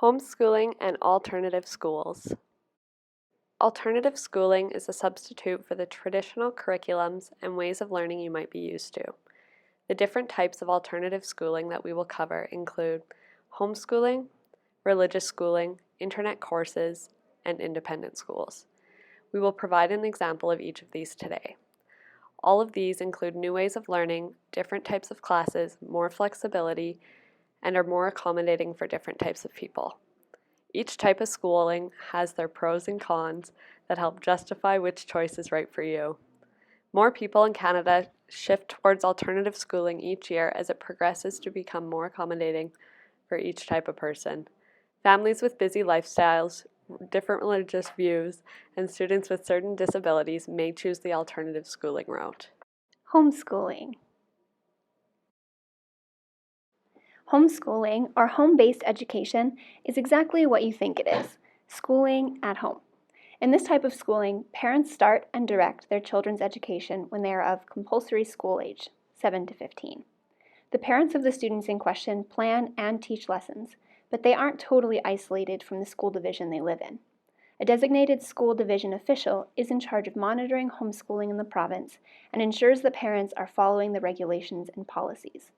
Homeschooling and alternative schools. Alternative schooling is a substitute for the traditional curriculums and ways of learning you might be used to. The different types of alternative schooling that we will cover include homeschooling, religious schooling, internet courses, and independent schools. We will provide an example of each of these today. All of these include new ways of learning, different types of classes, more flexibility, and are more accommodating for different types of people. Each type of schooling has their pros and cons that help justify which choice is right for you. More people in Canada shift towards alternative schooling each year as it progresses to become more accommodating for each type of person. Families with busy lifestyles, different religious views, and students with certain disabilities may choose the alternative schooling route. Homeschooling. Homeschooling, or home-based education, is exactly what you think it is: schooling at home. In this type of schooling, parents start and direct their children's education when they are of compulsory school age, 7 to 15. The parents of the students in question plan and teach lessons, but they aren't totally isolated from the school division they live in. A designated school division official is in charge of monitoring homeschooling in the province and ensures that parents are following the regulations and policies.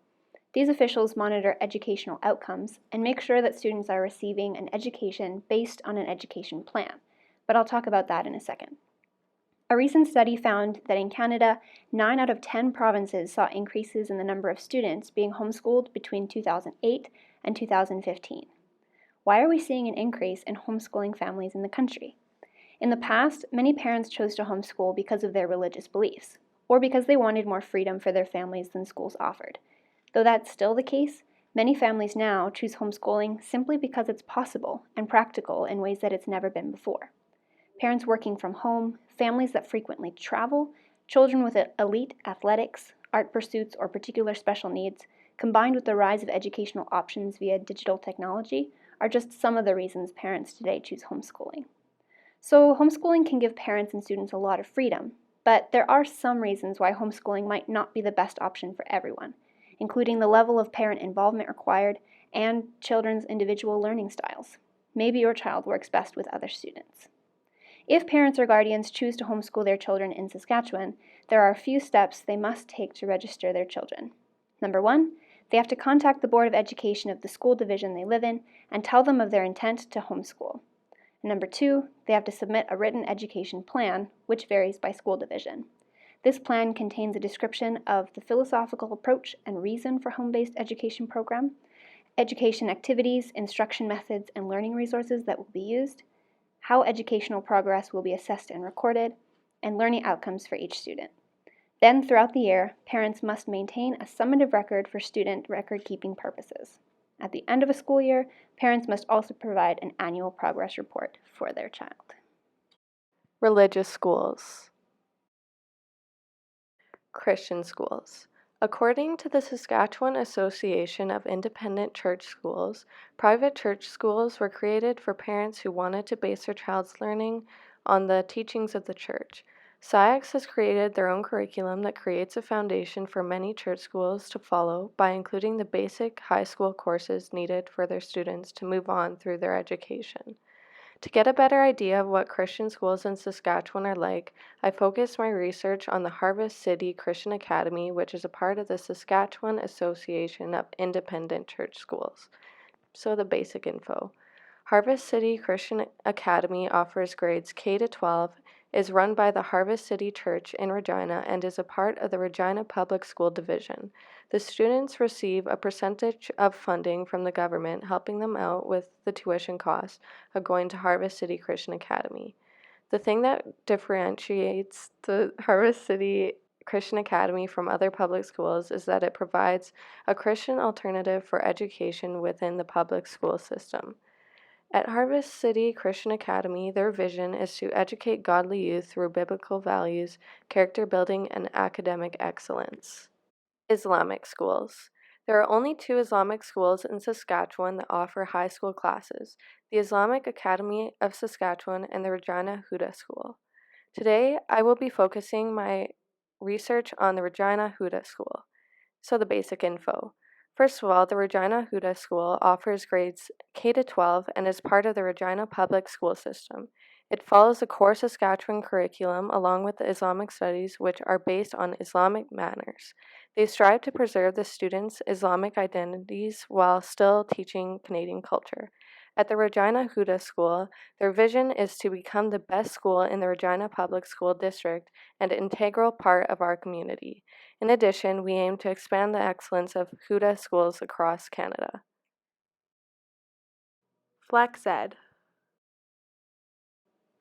These officials monitor educational outcomes and make sure that students are receiving an education based on an education plan, but I'll talk about that in a second. A recent study found that in Canada, 9 out of 10 provinces saw increases in the number of students being homeschooled between 2008 and 2015. Why are we seeing an increase in homeschooling families in the country? In the past, many parents chose to homeschool because of their religious beliefs, or because they wanted more freedom for their families than schools offered. Though that's still the case, many families now choose homeschooling simply because it's possible and practical in ways that it's never been before. Parents working from home, families that frequently travel, children with elite athletics, art pursuits, or particular special needs, combined with the rise of educational options via digital technology, are just some of the reasons parents today choose homeschooling. So homeschooling can give parents and students a lot of freedom, but there are some reasons why homeschooling might not be the best option for everyone, including the level of parent involvement required and children's individual learning styles. Maybe your child works best with other students. If parents or guardians choose to homeschool their children in Saskatchewan, there are a few steps they must take to register their children. Number 1, they have to contact the Board of Education of the school division they live in and tell them of their intent to homeschool. Number 2, they have to submit a written education plan, which varies by school division. This plan contains a description of the philosophical approach and reason for home-based education program, education activities, instruction methods, and learning resources that will be used, how educational progress will be assessed and recorded, and learning outcomes for each student. Then, throughout the year, parents must maintain a summative record for student record-keeping purposes. At the end of a school year, parents must also provide an annual progress report for their child. Religious schools. Christian schools. According to the Saskatchewan Association of Independent Church Schools, private church schools were created for parents who wanted to base their child's learning on the teachings of the church. SIACS has created their own curriculum that creates a foundation for many church schools to follow by including the basic high school courses needed for their students to move on through their education. To get a better idea of what Christian schools in Saskatchewan are like, I focused my research on the Harvest City Christian Academy, which is a part of the Saskatchewan Association of Independent Church Schools. So the basic info. Harvest City Christian Academy offers grades K to 12, is run by the Harvest City Church in Regina, and is a part of the Regina Public School Division. The students receive a percentage of funding from the government, helping them out with the tuition costs of going to Harvest City Christian Academy. The thing that differentiates the Harvest City Christian Academy from other public schools is that it provides a Christian alternative for education within the public school system. At Harvest City Christian Academy, their vision is to educate godly youth through biblical values, character building, and academic excellence. Islamic schools. There are only 2 Islamic schools in Saskatchewan that offer high school classes: the Islamic Academy of Saskatchewan and the Regina Huda School. Today, I will be focusing my research on the Regina Huda School. So the basic info. First of all, the Regina Huda School offers grades K to 12 and is part of the Regina public school system. It follows the core Saskatchewan curriculum along with the Islamic studies, which are based on Islamic manners. They strive to preserve the students' Islamic identities while still teaching Canadian culture. At the Regina Huda School, their vision is to become the best school in the Regina Public School District and an integral part of our community. In addition, we aim to expand the excellence of Huda schools across Canada. FlexEd.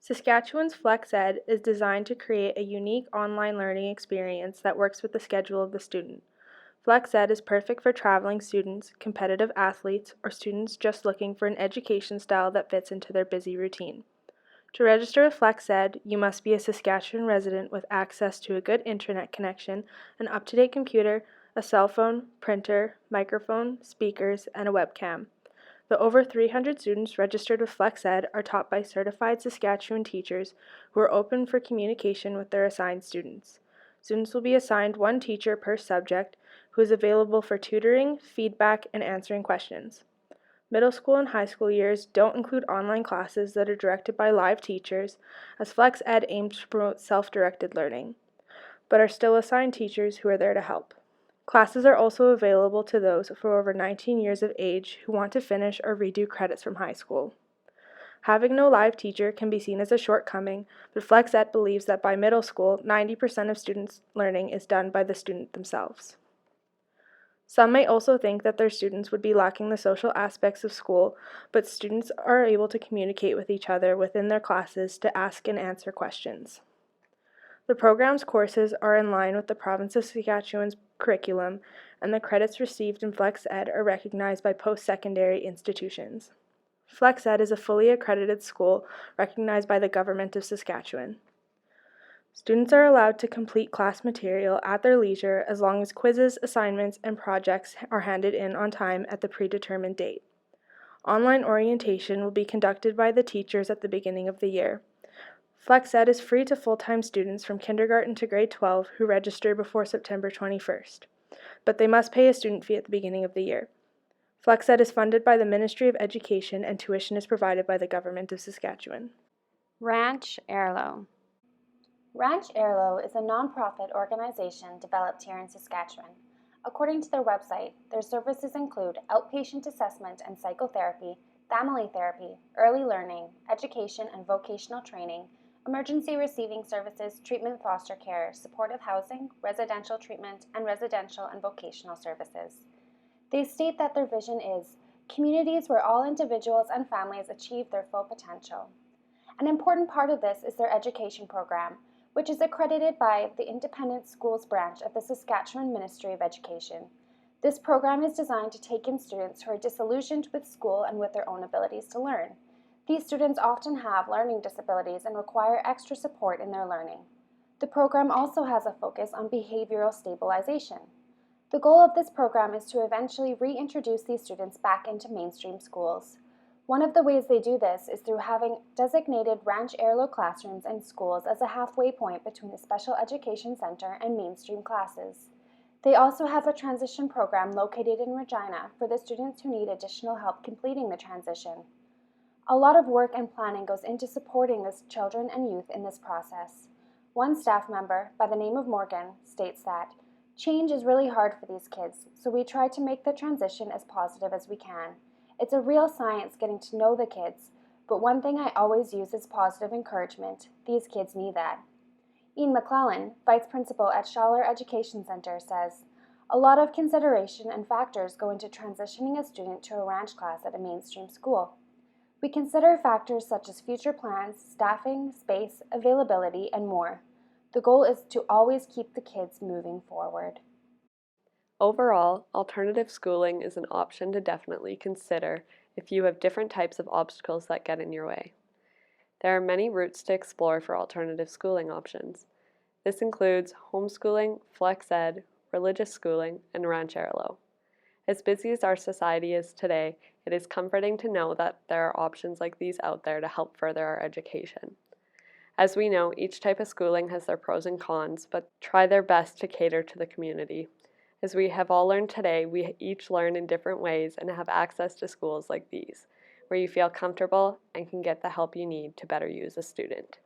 Saskatchewan's FlexEd is designed to create a unique online learning experience that works with the schedule of the student. FlexEd is perfect for traveling students, competitive athletes, or students just looking for an education style that fits into their busy routine. To register with FlexEd, you must be a Saskatchewan resident with access to a good internet connection, an up-to-date computer, a cell phone, printer, microphone, speakers, and a webcam. The over 300 students registered with FlexEd are taught by certified Saskatchewan teachers who are open for communication with their assigned students. Students will be assigned one teacher per subject who is available for tutoring, feedback, and answering questions. Middle school and high school years don't include online classes that are directed by live teachers, as FlexEd aims to promote self-directed learning, but are still assigned teachers who are there to help. Classes are also available to those who are over 19 years of age who want to finish or redo credits from high school. Having no live teacher can be seen as a shortcoming, but FlexEd believes that by middle school, 90% of students' learning is done by the student themselves. Some may also think that their students would be lacking the social aspects of school, but students are able to communicate with each other within their classes to ask and answer questions. The program's courses are in line with the province of Saskatchewan's curriculum, and the credits received in FlexEd are recognized by post-secondary institutions. FlexEd is a fully accredited school recognized by the Government of Saskatchewan. Students are allowed to complete class material at their leisure as long as quizzes, assignments, and projects are handed in on time at the predetermined date. Online orientation will be conducted by the teachers at the beginning of the year. FlexEd is free to full-time students from kindergarten to grade 12 who register before September 21st, but they must pay a student fee at the beginning of the year. FlexEd is funded by the Ministry of Education and tuition is provided by the Government of Saskatchewan. Ranch Airlo. Ranch Airlo is a nonprofit organization developed here in Saskatchewan. According to their website, their services include outpatient assessment and psychotherapy, family therapy, early learning, education and vocational training, emergency receiving services, treatment foster care, supportive housing, residential treatment, and residential and vocational services. They state that their vision is communities where all individuals and families achieve their full potential. An important part of this is their education program, which is accredited by the Independent Schools Branch of the Saskatchewan Ministry of Education. This program is designed to take in students who are disillusioned with school and with their own abilities to learn. These students often have learning disabilities and require extra support in their learning. The program also has a focus on behavioral stabilization. The goal of this program is to eventually reintroduce these students back into mainstream schools. One of the ways they do this is through having designated Ranch Airlo classrooms and schools as a halfway point between the special education center and mainstream classes. They also have a transition program located in Regina for the students who need additional help completing the transition. A lot of work and planning goes into supporting the children and youth in this process. One staff member, by the name of Morgan, states that change is really hard for these kids, so we try to make the transition as positive as we can. It's a real science getting to know the kids, but one thing I always use is positive encouragement. These kids need that. Ian McClellan, Vice Principal at Schaller Education Center, says, a lot of consideration and factors go into transitioning a student to a ranch class at a mainstream school. We consider factors such as future plans, staffing, space, availability, and more. The goal is to always keep the kids moving forward. Overall, alternative schooling is an option to definitely consider if you have different types of obstacles that get in your way. There are many routes to explore for alternative schooling options. This includes homeschooling, FlexEd, religious schooling, and rancherlo. As busy as our society is today, it is comforting to know that there are options like these out there to help further our education. As we know, each type of schooling has their pros and cons, but try their best to cater to the community. As we have all learned today, we each learn in different ways and have access to schools like these, where you feel comfortable and can get the help you need to better you as a student.